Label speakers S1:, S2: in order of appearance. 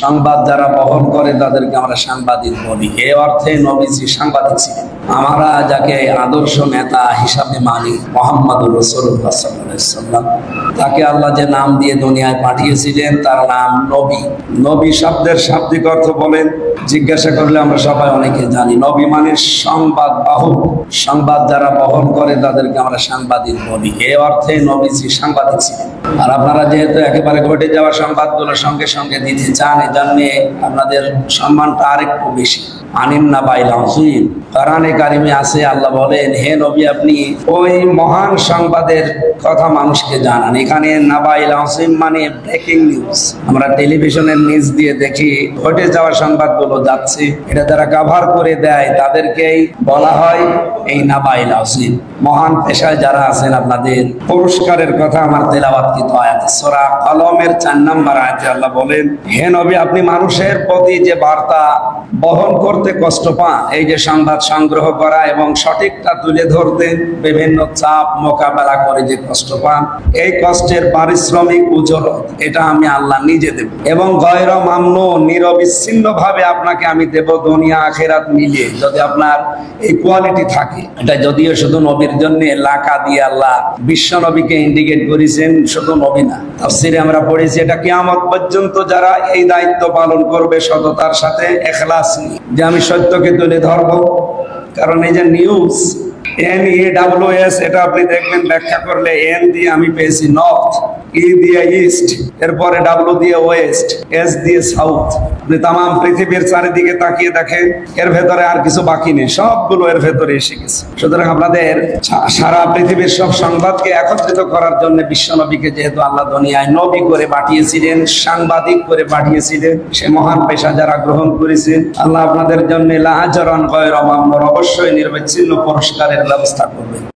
S1: সংবাদ যারা বহন করে তাদেরকে আমরা সাংবাদিক বলি। এই অর্থে নবীজি সাংবাদিক ছিলেন। আমরা যাকে আদর্শ নেতা হিসাবে মানি, মুহাম্মদুর রাসূলুল্লাহ সাল্লাল্লাহু আলাইহি ওয়াসাল্লাম, তাকে আল্লাহ যে নাম দিয়ে দুনিয়ায় পাঠিয়েছিলেন তার নাম নবী। নবী শব্দের শাব্দিক অর্থ বলেন, জিজ্ঞাসা করলে আমরা সবাই অনেকে জানি। নবী মানে সংবাদ বাহক, সংবাদ যারা বহন করে তাদেরকে আমরা সাংবাদিক বলি। এই অর্থে নবীজি সাংবাদিক ছিলেন। আর আপনারা যেহেতু একেবারে ঘটে যাওয়া সংবাদগুলো সঙ্গে সঙ্গে দিতে চান, এজন্য আপনাদের সম্মানটা আরেকটু বেশি। আনিন নাবাইল আযীম, কোরআনে কারিমে আছে, আল্লাহ বলেন, হে নবী আপনি ওই মহান সংবাদের কথা মানুষকে জানান। এখানে নাবাইল আযীম মানে ব্রেকিং নিউজ। আমরা টেলিভিশনের নিউজ দিয়ে দেখি ঘটে যাওয়া সংবাদগুলো যাচ্ছে, এটা যারা কভার করে দেয় তাদেরকেই বলা হয় এই নাবাইল আযীম। মহান পেশায় যারা আছেন আপনাদের পুরস্কারের কথা আমার তেলাওয়াতকৃত আয়াত সূরা কলমের 4 নম্বর আয়াতে আল্লাহ বলেন, হে নবী আপনি মানুষের প্রতি যে বার্তা বহন করতে কষ্ট পান, এই যে সংবাদ সংগ্রহ করা এবং সঠিকটা তুলে ধরতে বিভিন্ন চাপ মোকাবেলা করে যে কষ্ট পান, এই কষ্টের পারিশ্রমিক উজরত এটা আমি আল্লাহ নিজে দেব এবং গয়র মামনু, নিরবিচ্ছিন্ন ভাবে আপনাকে আমি দেব দুনিয়া আখিরাত মিলিয়ে, যদি আপনার এই কোয়ালিটি থাকে। এটা যদিও শুধু নবীর জন্য লাকা দিয়ে আল্লাহ বিশ্ব নবীকে ইন্ডিকেট করেছেন, শুধু নবী না। তাফসীরে আমরা পড়েছি এটা কিয়ামত পর্যন্ত যারা এই দায়িত্ব পালন করবে সততার সাথে, ইখলাস নিয়ে, যে আমি সত্যকে তুলে ধরবো। কারণ এই যে নিউজ NEWS, এটা আপনি দেখবেন ব্যাখ্যা করলে N দিয়ে আমি পেয়েছি নর্থ, E দিয়ে ইস্ট, এরপরে W দিয়ে ওয়েস্ট, S দিয়ে সাউথ। আপনি তাম পৃথিবীর চারিদিকে তাকিয়ে দেখেন, এর ভেতরে আর কিছু বাকি নেই, সবগুলো এর ভেতরে এসে গেছে। সুতরাং আপনাদের সারা পৃথিবীর সব সংবাদকে একত্রিত করার জন্য বিশ্ব নবীকে যেহেতু আল্লাহ দুনিয়ায় নবী করে পাঠিয়েছিলেন, সাংবাদিক করে পাঠিয়েছিলেন, সে মহান পেশা যারা গ্রহণ করেছেন, আল্লাহ আপনাদের জন্য লা আজরান গায়রা মামনুন, অবশ্যই নির্বিচ্ছিন্ন পুরস্কারের ব্যবস্থা করবেন।